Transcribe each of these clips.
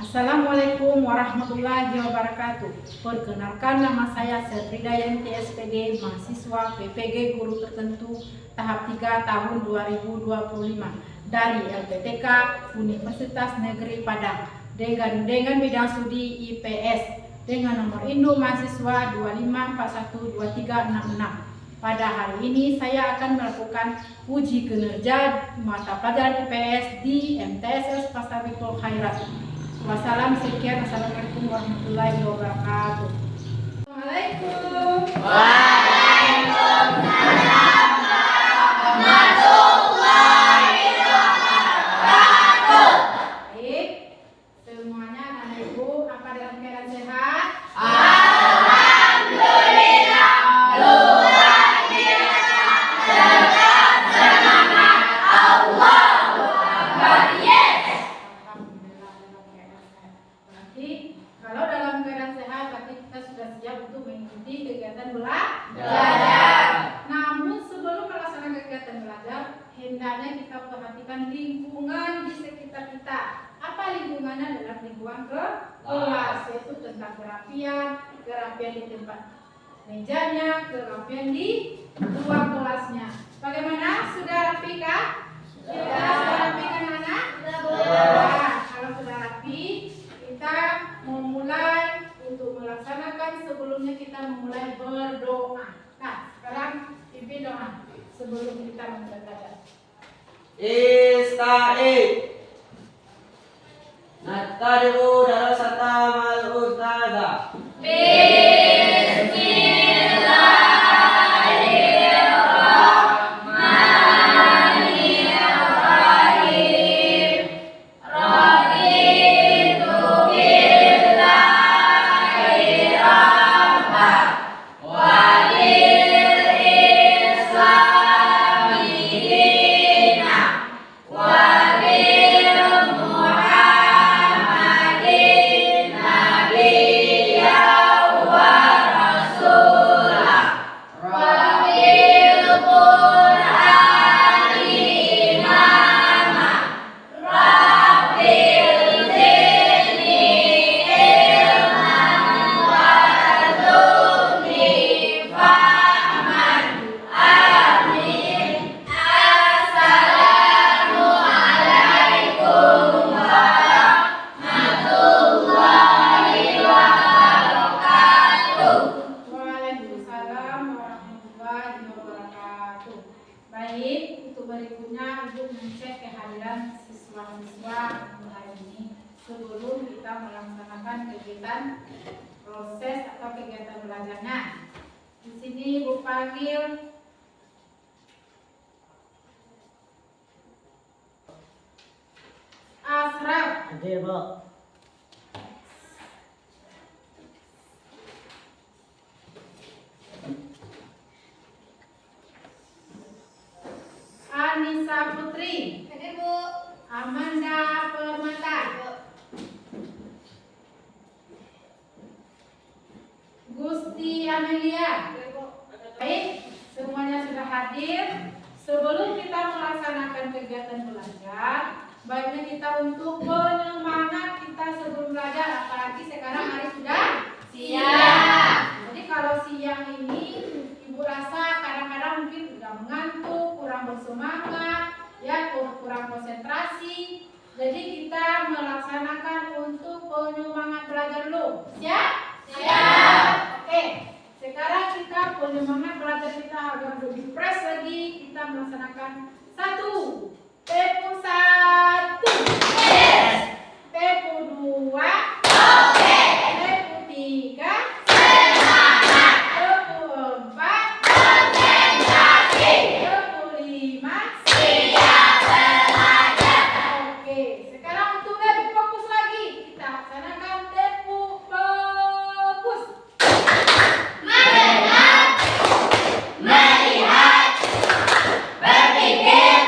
Assalamualaikum warahmatullahi wabarakatuh. Perkenalkan, nama saya Serfridayanti SPD, mahasiswa PPG Guru Tertentu tahap 3 tahun 2025 dari LPTK Universitas Negeri Padang dengan bidang studi IPS dengan nomor induk mahasiswa 25412366. Pada hari ini saya akan melakukan uji kinerja mata pelajaran IPS di MTSS Pastabikul Khairat. Wassalam, sekian. Assalamualaikum warahmatullahi wabarakatuh. Assalamualaikum. Waalaikumsalam warahmatullahi wabarakatuh. Baik, semuanya anak ibu apa dalam keadaan sehat? Alhamdulillah, luar biasa, serta semangat. Allahu Akbar. Yes. Kalau dalam keadaan sehat, berarti kita sudah siap untuk mengikuti kegiatan belajar. Namun sebelum melaksanakan kegiatan belajar, hendaknya kita perhatikan lingkungan di sekitar kita. Apa lingkungannya? Adalah lingkungan kelas, yaitu tentang kerapian di tempat mejanya, kerapian di ruang kelasnya. Bagaimana? Sudah rapi kah? Sudah rapi kan anak? Nah, kalau sudah rapi, kita memulai untuk melaksanakan. Sebelumnya kita memulai berdoa. Nah, sekarang pimpin doa sebelum kita memulai belajar. Ista'id Nattari'u darasata mal ustazah. Baik, untuk berikutnya Ibu mengecek kehadiran siswa-siswa hari ini sebelum kita melaksanakan kegiatan proses atau kegiatan belajarnya. Di sini Ibu panggil Asraf. Hadir, Bu. Anissa Putri. Hadir, Bu. Amanda Permata. Gusti Amelia. Baik, semuanya sudah hadir. Sebelum kita melaksanakan kegiatan belajar, baiknya kita untuk penyemangat kita sebelum belajar, apalagi sekarang hari sudah siang. Jadi kalau siang ini Ibu rasa kadang-kadang mungkin sudah mengantuk, kurang bersemangat, ya, kurang konsentrasi. Jadi kita melaksanakan untuk penyemangat belajar dulu. Siap? Siap. Oke. Sekarang kita penyemangat belajar kita agar lebih fresh lagi. Kita melaksanakan 1. Tempo 1. Yes. Tempo 2. Oke. Tempo 3. Semangat. Tempo 4. Konsentrasi. Tempo 5. Siap belajar. Oke. Sekarang untuk lebih fokus lagi, kita laksanakan tempo fokus. Mendengar, melihat, berpikir,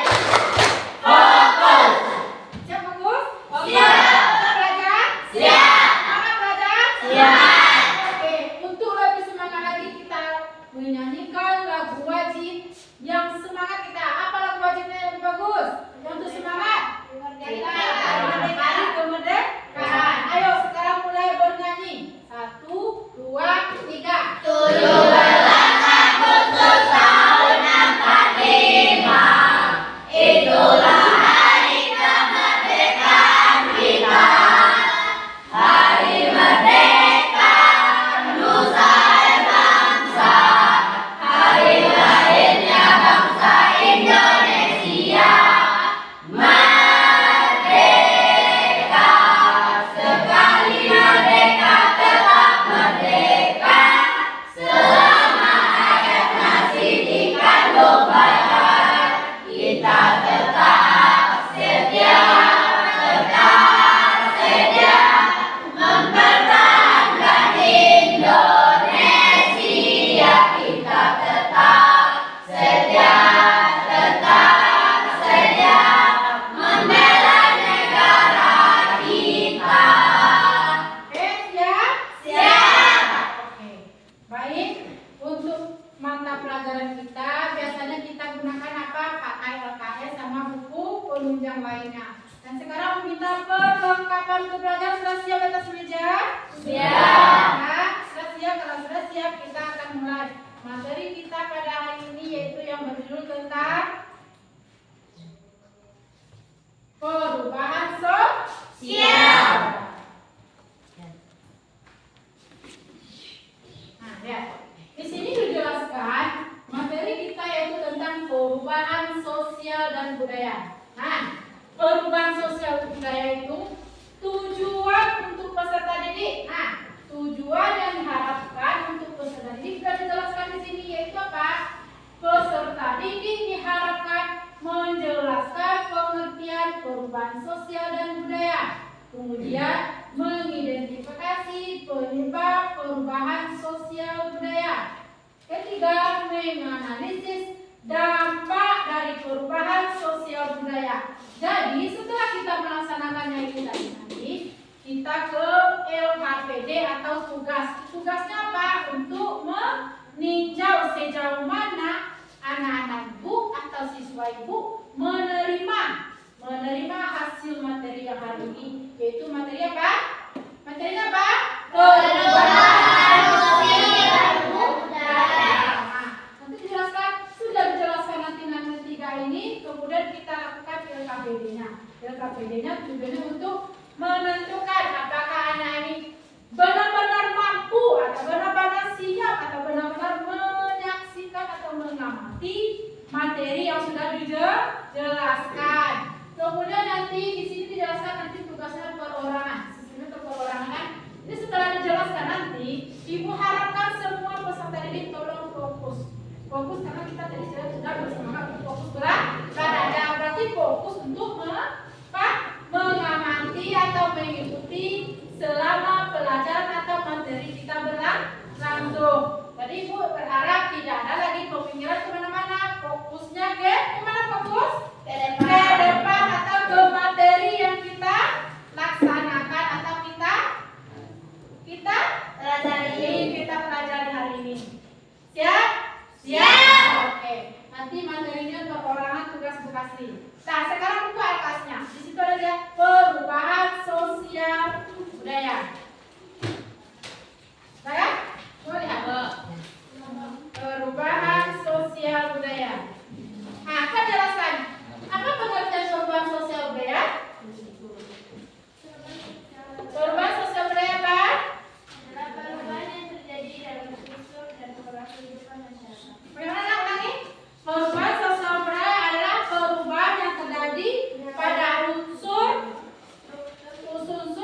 penunjang lainnya. Dan sekarang minta perlengkapan untuk belajar. Sudah siap atas meja? Siap. Nah, sudah siap. Kalau sudah siap, kita akan mulai. Materi kita pada hari ini yaitu yang berjudul tentang perubahan sosial. Nah, ya. Di sini dijelaskan materi kita yaitu tentang perubahan sosial dan budaya. Nah, perubahan sosial dan budaya itu tujuan untuk peserta didik. Nah, tujuan yang diharapkan untuk peserta didik sudah dijelaskan di sini yaitu apa? Peserta didik diharapkan menjelaskan pengertian perubahan sosial dan budaya. Kemudian mengidentifikasi penyebab perubahan sosial budaya. Ketiga, menganalisis dampak dari perubahan sosial budaya. Jadi setelah kita melaksanakannya itu tadi nanti, kita ke LKPD atau tugas. Tugasnya apa? Untuk meninjau sejauh mana anak-anak ibu atau siswa ibu menerima hasil materi yang hari ini, yaitu materi apa? Materinya apa? Perubahan sosial budaya. Nah, nanti dijelaskan, sudah dijelaskan nanti tiga ini, kemudian kita lakukan LKPD-nya. LKPD-nya tujuannya untuk menentukan apakah anak ini benar-benar mampu atau benar-benar siap atau benar-benar menyaksikan atau mengamati materi yang sudah dijelaskan. Kemudian nanti di sini dijelaskan nanti tugasnya perorangan, sistemnya perorangan. Ini setelah dijelaskan nanti, ibu harapkan semua peserta didik tolong fokus karena kita tadi sudah bersemangat untuk fokus belajar. Berarti fokus untuk mengamati atau mengikuti selama pelajaran atau materi kita berlangsung. Jadi ibu berharap tidak ada lagi pemikiran kemana-mana, fokusnya ke kemana fokus? Ke depan atau ke materi yang kita laksanakan atau kita pelajari hari ini. Siap? Siap. Oke. Nanti materinya perorangan tugas Bekasi. Nah, sekarang buka atasnya. Di situ ada perubahan sosial budaya. Saya mau lihat. Perubahan sosial budaya. Nah, akan jelaskan apa pengertian perubahan sosial budaya? Perubahan sosial budaya apa? Adalah perubahan yang terjadi dalam struktur dan pola kehidupan masyarakat. Bagaimana ulangi? Perubahan sosial budaya adalah perubahan yang terjadi pada unsur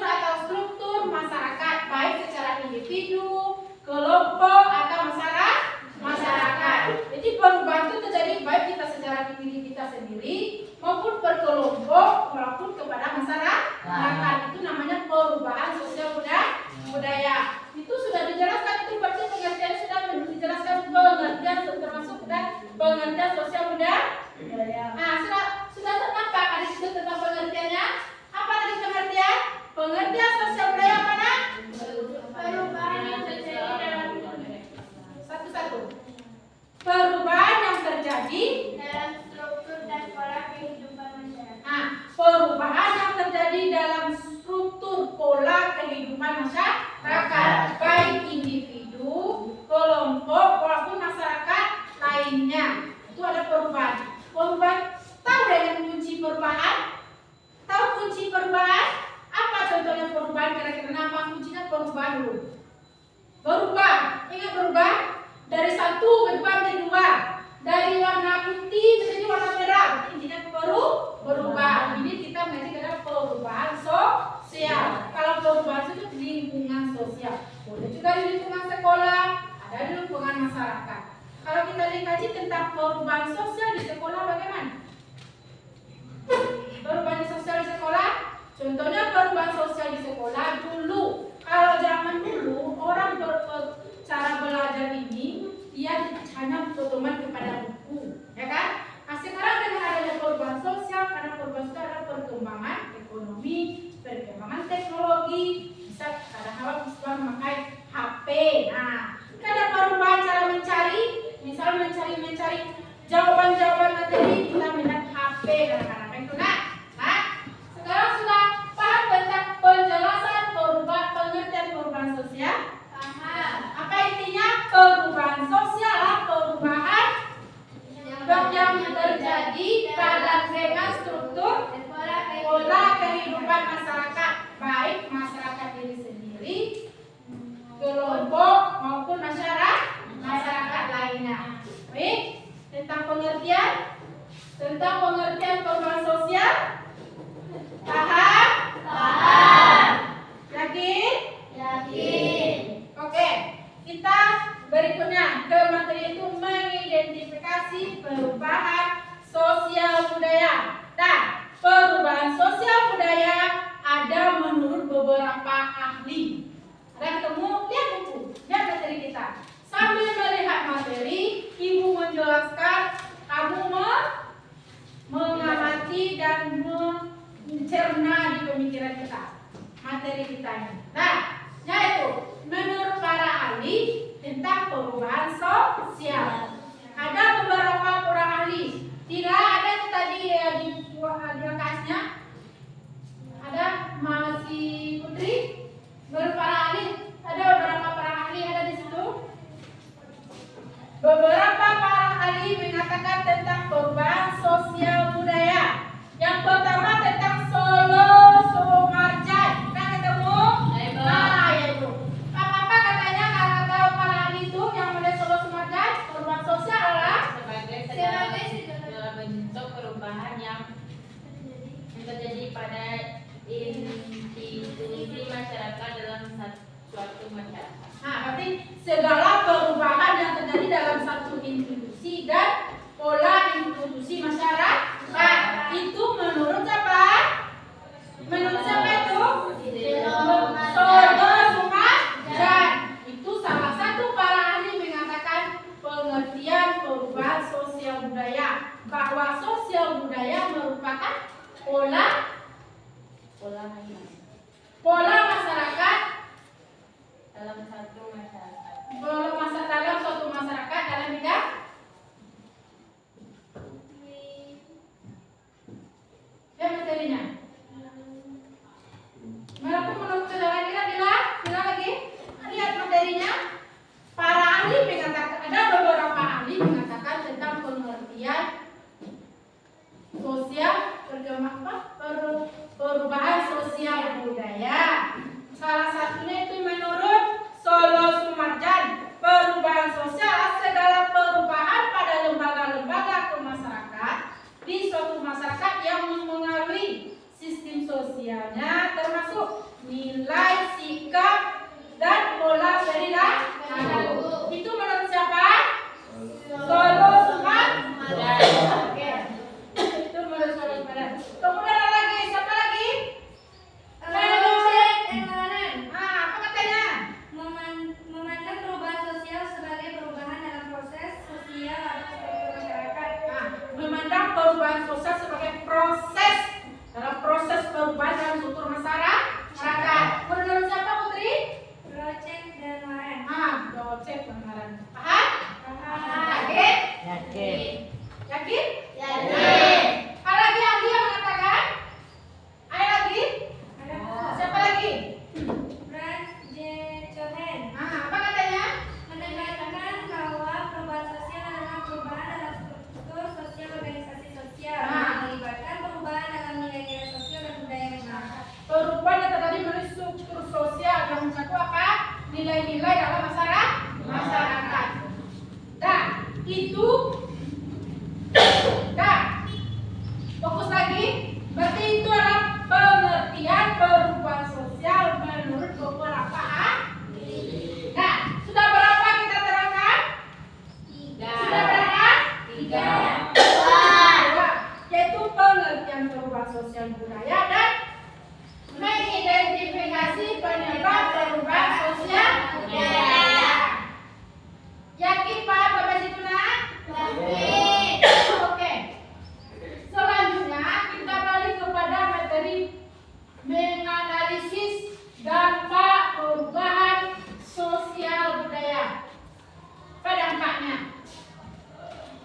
atau struktur masyarakat, baik secara individu, kelompok atau masyarakat. Jadi perubahan itu terjadi baik kita secara individu kita sendiri maupun berkelompok maupun kepada masyarakat. Itu namanya perubahan sosial budaya. Itu sudah dijelaskan, itu berarti pengertian sudah dijelaskan pengertian termasuk dan pengertian sosial budaya. Nah, sudah nampak ada situ tentang pengertiannya. Apa tadi pengertian? Pengertian sosial budaya mana? Perubahan yang terjadi dalam Satu-satu. Perubahan yang terjadi struktur dan pola kehidupan masyarakat. Nah, perubahan yang terjadi dalam struktur pola kehidupan masyarakat, baik individu, kelompok, maupun masyarakat lainnya. Itu ada perubahan. Tahu dengan kunci perubahan? Tahu kunci perubahan? Apa contohnya perubahan? Kira-kira nama kuncinya perubahan dulu. Berubah. Ingat berubah? Dari satu berubah menjadi dua. Dari warna putih menjadi warna merah. Intinya berubah. Ini kita mengaji adalah perubahan sosial. Kalau perubahan itu di lingkungan sosial, boleh juga di lingkungan sekolah, ada di lingkungan masyarakat. Kalau kita dikaji tentang perubahan sosial di sekolah bagaimana? Perubahan sosial di sekolah, contohnya perubahan sosial di sekolah dulu. Kalau zaman dulu orang cara belajar ini dia hanya berteman kepada buku, ya kan? Nah, sekarang dengan adanya perubahan sosial, karena perubahan sosial adalah perkembangan ekonomi, perkembangan teknologi, bisa kadang-kadang bisa memakai HP. Nah, ada perubahan cara mencari, misalnya mencari jawaban-jawaban materi terjadi dengan struktur pola kehidupan masyarakat, baik masyarakat diri sendiri, kelompok maupun masyarakat lainnya. Baik, tentang pengertian perubahan sosial. Paham? Yakin? Oke, kita berikutnya ke materi itu mengidentifikasi perubahan sosial budaya. Nah, perubahan sosial budaya ada menurut beberapa ahli. Ada ketemu? Lihat buku, lihat materi kita. Sambil melihat materi, Ibu menjelaskan, kamu mengamati dan mencerna di pemikiran kita, materi kita ini. Nah, yaitu menurut para ahli tentang perubahan sosial. Ada beberapa orang ahli. Tidak ada tadi di bekasnya. Ada masih Putri. Menurut para ahli, ada beberapa para ahli ada di situ. Beberapa para ahli mengatakan tentang perubahan sosial budaya. Yang pertama tentang Solo Sumarjan. Kita ketemu? Nah, yaitu. Apa katanya kata para ahli itu yang model Solo Sumarjan? Perubahan sosial adalah segala bentuk perubahan yang terjadi pada institusi masyarakat dalam suatu masyarakat. Nah, berarti segala perubahan yang terjadi dalam satu institusi dan pola institusi masyarakat itu menurut siapa? Menurut siapa itu? Solo Sumarjan. Itu salah satu para ahli mengatakan pengertian perubahan sosial budaya, bahwa sosial budaya merupakan pola masyarakat Dalam satu masyarakat. dalam suatu masyarakat dalam bidang materinya. Menurut saudara bila lagi lihat materinya, para ahli mengatakan, ada beberapa ahli mengatakan tentang pengertian sosial perubahan sosial budaya. Salah satunya itu menurut Solo Sumarjan, perubahan sosial segala perubahan pada lembaga-lembaga kemasyarakatan di suatu masyarakat yang mengaruhi sistem sosialnya, termasuk nilai, sikap, dan pola perilaku. Itu menurut siapa? Solo Sumarjan. Oke. Itu menurut Solo Sumarjan. Kemudian ada lagi, siapa lagi? Apa katanya? Memandang perubahan sosial sebagai perubahan dalam proses sosial atau struktur masyarakat. Memandang perubahan sosial sebagai proses perubahan dalam struktur masyarakat. Menurut siapa, Putri? Brocek dan Maren. Brocek dan Maren. Paham? Yakin? Yakin? Ada lagi ahli yang mengatakan? Ada lagi? Siapa lagi? Brand J. Cohen Apa katanya? menekankan bahwa perubahan sosial adalah perubahan dalam struktur sosial organisasi sosial yang melibatkan perubahan dalam nilai-nilai sosial dan budaya masyarakat. Perubahan yang terjadi melalui struktur sosial yang mencakup apa? Nilai-nilai dalam masyarakat. Dan itu fokus lagi. Berarti itu adalah pengertian perubahan sosial menurut beberapa ahli. Nah, sudah berapa kita terangkan? 3. Sudah berapa? 3. Yaitu pengertian perubahan sosial budaya dan mengidentifikasi penyebab perubahan sosial budaya. Yakin Pak sampai situ nak? Yakin. Oke. Selanjutnya kita balik kepada materi menganalisis dampak perubahan sosial budaya. Apa dampaknya?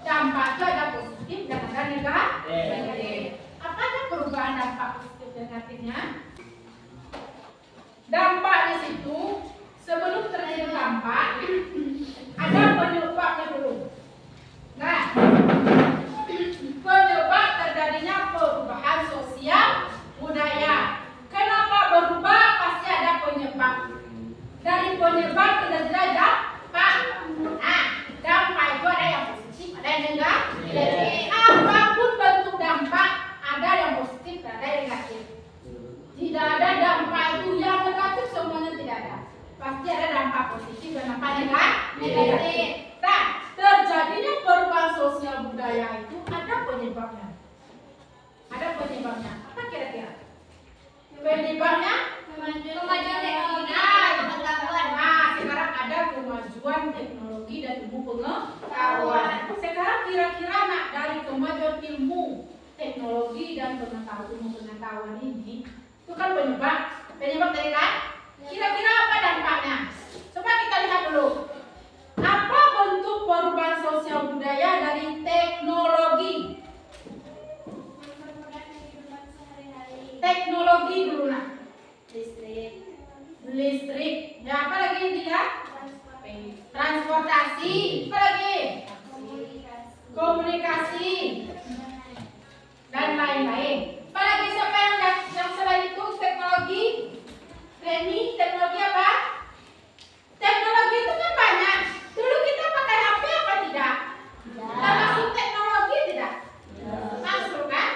Dampak itu ada positif dan ada negatif. Apa ada perubahan dampak positif dan negatifnya? Dampaknya situ sebelum terjadi dampak ada penyebabnya dulu. Nah, penyebabnya? Ada penyebabnya. Apa kira-kira? Penyebabnya? Kemajuan teknologi Nah, dan pengetahuan. sekarang ada kemajuan teknologi dan ilmu pengetahuan. Sekarang kira-kira nak dari kemajuan ilmu teknologi dan pengetahuan ini itu kan penyebab dari kan? Kira-kira apa dampaknya? Coba kita lihat dulu. Apa bentuk perubahan sosial budaya dari teknologi? Mempermudah kehidupan sehari-hari. Teknologi dulu nak. Listrik. Ya, apa lagi dia? Transportasi. Apa lagi? Komunikasi dan lain-lain. Apa lagi siapa yang selain itu teknologi? Teknologi apa? Teknologi itu kan banyak. Dulu kita pakai HP apa tidak? Termasuk teknologi tidak? Masuk kan?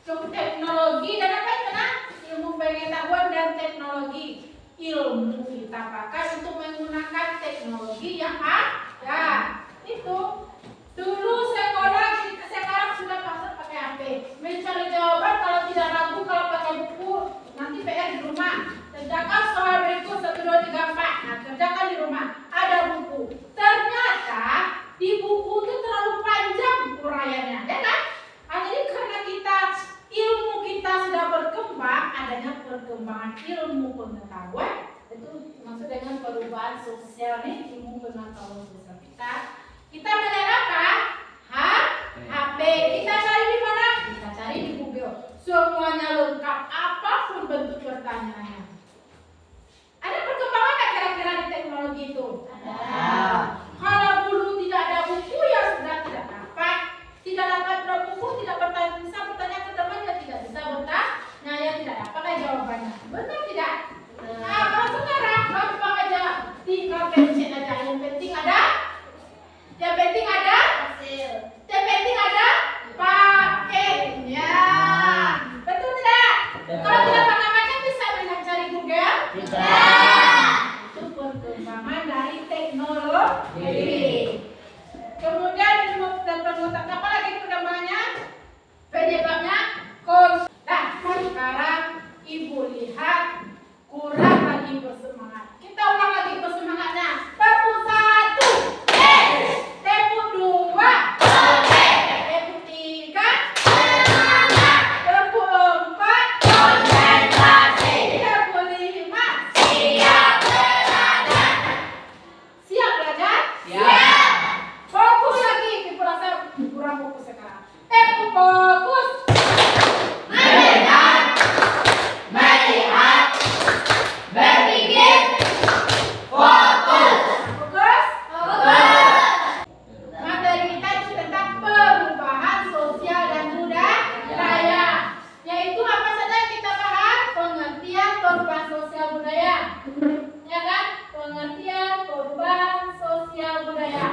Teknologi dan apa itu nak? Ilmu pengetahuan dan teknologi. Ilmu kita pakai untuk menggunakan teknologi yang ada. Itu dulu sekolah sekarang sudah pakai HP. Mencari jawaban kalau tidak ragu kalau pakai buku nanti PR di rumah. Kerjakan soal berikut 1, 2, 3, 4. Nah, kerjakan di rumah. Ada buku. Ternyata di buku itu terlalu panjang uraiannya, ya kan? Jadi karena ilmu kita sudah berkembang, adanya perkembangan ilmu pengetahuan, itu maksud dengan perubahan sosial nih, ilmu pengetahuan sosial kita belajar apa? HP. Kita cari di mana? Kita cari di Google. Semuanya lengkap, apapun bentuk pertanyaannya. Ada perkembangan nggak kira-kira di teknologi itu? Ada. Kalau dulu tidak ada buku ya sudah tidak dapat. Tidak dapat buku, bisa bertanya ke temannya, tidak bisa bertanya, ya tidak dapat jawabannya. Benar tidak? Nah, kalau sekarang gampang aja, tinggal pencet aja. Yang penting ada paketnya. Betul tidak? Kalau tidak pakai paket bisa mencari Google? Tidak. Itu perkembangan dari teknologi. Kemudian apa lagi perkembangannya? Penyebabnya nah, sekarang ibu lihat kurang lagi bersemangat. Kita ulang lagi bersemangatnya. Tepuk 1, tepuk 2, tepuk 3, tepuk 4, tepuk 5. Siap belajar? Siap. Fokus lagi, ibu rasa kurang fokus sekarang. Tepuk fokus. Melihat, berpikir, fokus. Materi kita tentang perubahan sosial dan budaya, yaitu apa saja yang kita bahas? Pengertian perubahan sosial budaya, ya kan? Pengertian perubahan sosial budaya.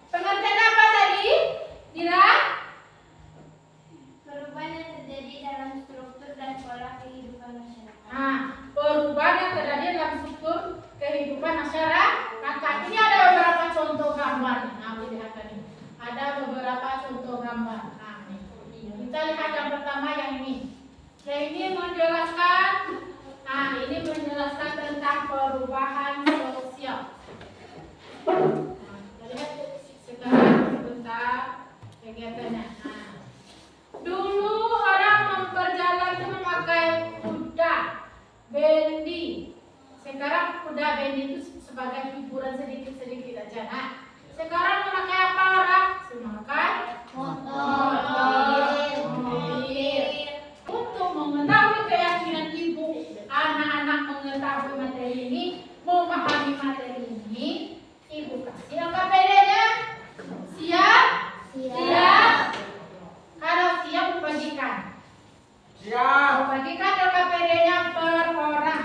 Pengertian apa tadi? Dira? Perubahan yang terjadi dalam struktur dan pola kehidupan masyarakat. Nah, perubahan yang terjadi dalam struktur kehidupan masyarakat. Ini ada beberapa contoh gambar. Nah, lihat tadi. Ada beberapa contoh gambar. Nah, kita lihat yang pertama yang ini. Yang ini menjelaskan. Nah, ini menjelaskan tentang perubahan sosial. Nah, kita lihat sekarang sebentar kegiatannya. Nah, dulu orang berjalan itu memakai kuda bendi. Sekarang kuda bendi itu sebagai hiburan sedikit-sedikit aja. Nah, sekarang memakai apa orang? Memakai mobil. Untuk mengetahui keyakinan ibu, anak-anak mengetahui materi ini, memahami materi ini, ibu kasih LKPD-nya. Siap? Siap. Kalau siap membagikan. Siap. Membagikan LKPD-nya per orang.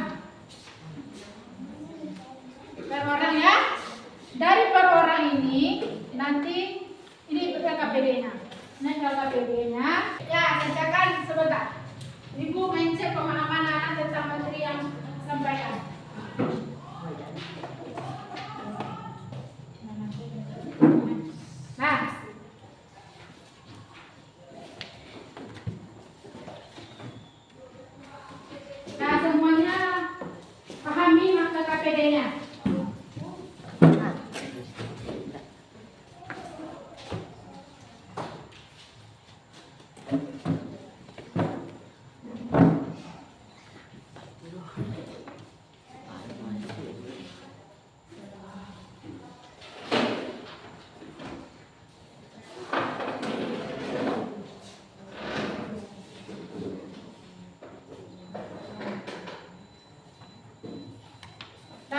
Per orang ya. Dari per orang ini nanti ini LKPD-nya. Nah, LKPD-nya ya kerjakan sebentar. Ibu mencek pemahaman anak tentang materi yang disampaikan. Nah, LKPD-nya.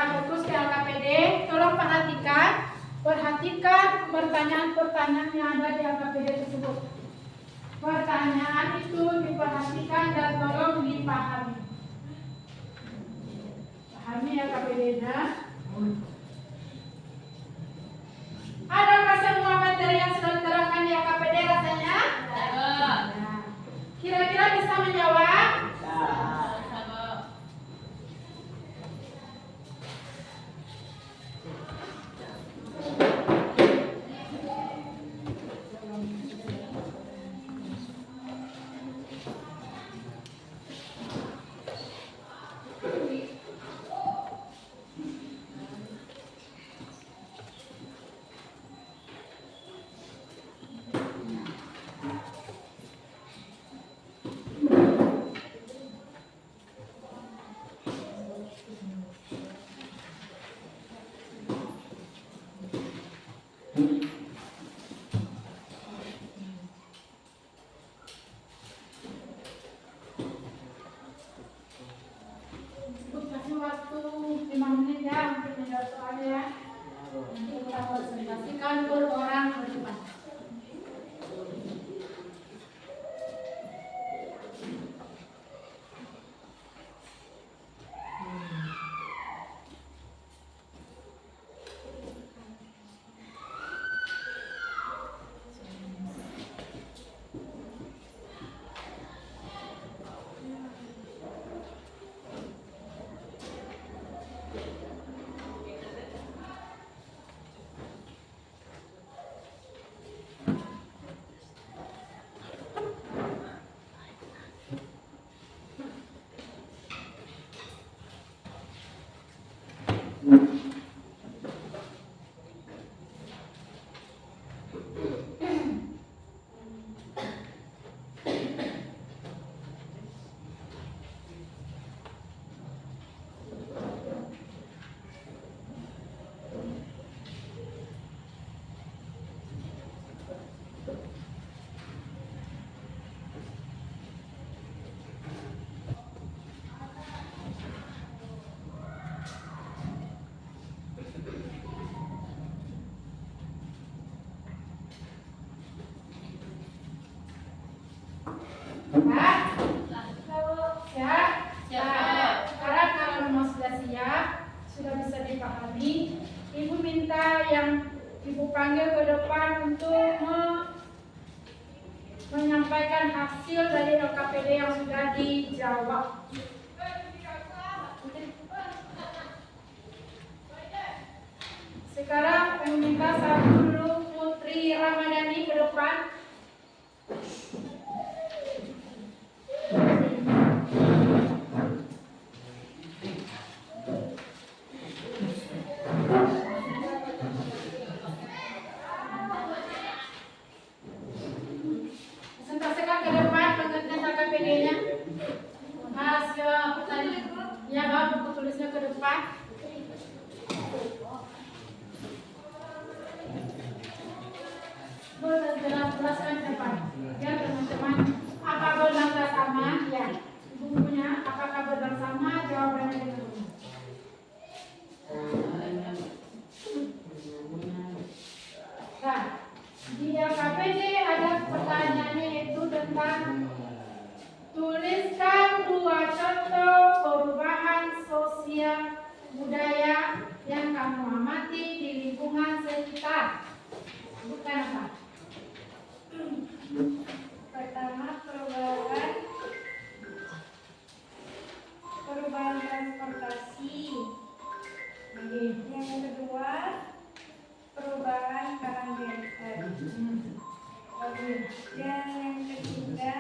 Fokus ke LKPD, tolong perhatikan pertanyaan-pertanyaan yang ada di LKPD tersebut. Pertanyaan itu diperhatikan dan tolong dipahami. Pahami LKPD-nya. Adakah semua materi yang sudah diterangkan di LKPD rasanya? Ya. Kira-kira bisa menjawab? Kasih waktu 5 menit ya untuk menjawab soalnya ya. Nanti kita presentasikan per orang ke depan. Sekarang kalau memang sudah siap, sudah bisa dipahami, Ibu minta yang Ibu panggil ke depan untuk menyampaikan hasil dari LKPD yang sudah dijawab. Sekarang Ibu minta satu dulu Putri Ramadhani ke depan. Presentasikan ke depan pengertian LKPD-nya. Hasil pertanyaan. Ya, buku tulisnya ke depan. Jelaskan depan. Ya teman-teman, apakah benar sama? Ya, bukunya apakah benar sama? Jawabannya dengan benar. Nah, di LKPD ada pertanyaannya yaitu tentang tuliskan 2 contoh perubahan sosial budaya yang kamu amati di lingkungan sekitar. Bukan apa? Pertama, perubahan transportasi. Yang kedua, perubahan karantina. Dan yang ketiga,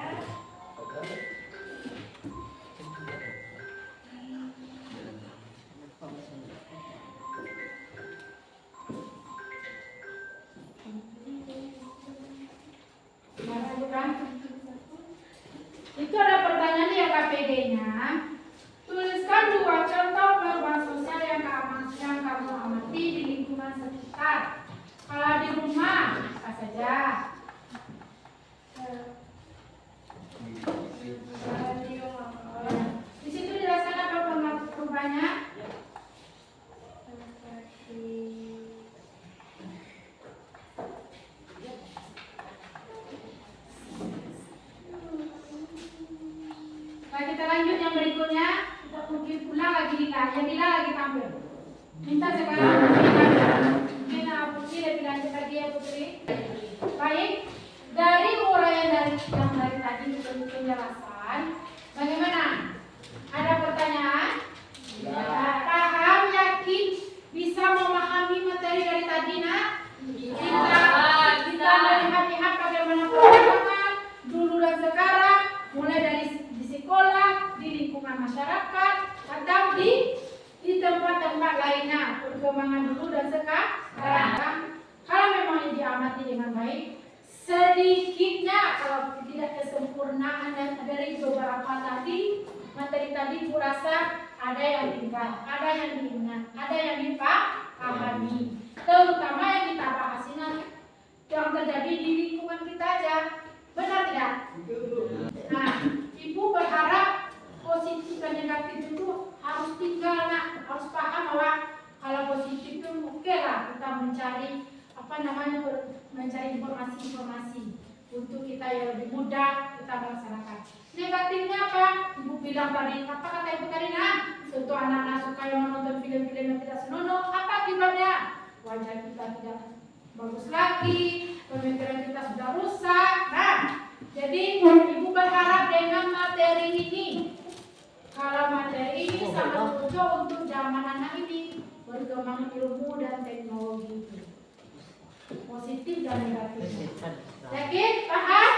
Itu ada pertanyaan di KPD-nya. Tuliskan 2 contoh perubahan sosial yang kamu amati di lingkungan sekitar. Kalau di rumah, apa saja? Di situ dijelaskan apa perubahannya? Nah, kita lanjut yang berikutnya. Kita mungkin pulang lagi yang Dila lagi tampil. Minta sekarang mungkin Putri lebih lanjut lagi ya Putri. Baik, dari uraian dari tadi penjelasan, bagaimana? Ada pertanyaan? Ya. Paham, yakin, bisa memahami materi dari tadi nak? Kita melihat-lihat bagaimana perkembangan dulu dan sekarang, mulai dari di sekolah, di lingkungan masyarakat, atau di tempat-tempat lainnya, perkembangan dulu dan sekarang. Kalau memang diamati dengan baik, sedikitnya kalau tidak kesempurnaan dan dari beberapa tadi materi tadi kurasa ada yang tinggal, ada yang diingat, ada yang dipahami. Terutama yang kita bahas ini yang terjadi di lingkungan kita aja, benar tidak? Nah, ibu berharap positif dan negatif itu harus tinggal nak, harus paham bahwa kalau positif itu oke lah kita mencari informasi untuk kita yang lebih mudah kita melaksanakan. Negatifnya apa? Ibu bilang tadi, apa kata ibu tadi nak? Contoh anak-anak suka yang menonton film-film yang tidak senonoh, apa akibatnya? Wajah kita tidak bagus lagi, pemikiran kita sudah rusak. Nah, jadi ibu berharap dengan materi ini, kalau materi ini sangat cocok untuk zaman anak ini, berkembang ilmu dan teknologi, positif dan negatif. Yakin? Paham?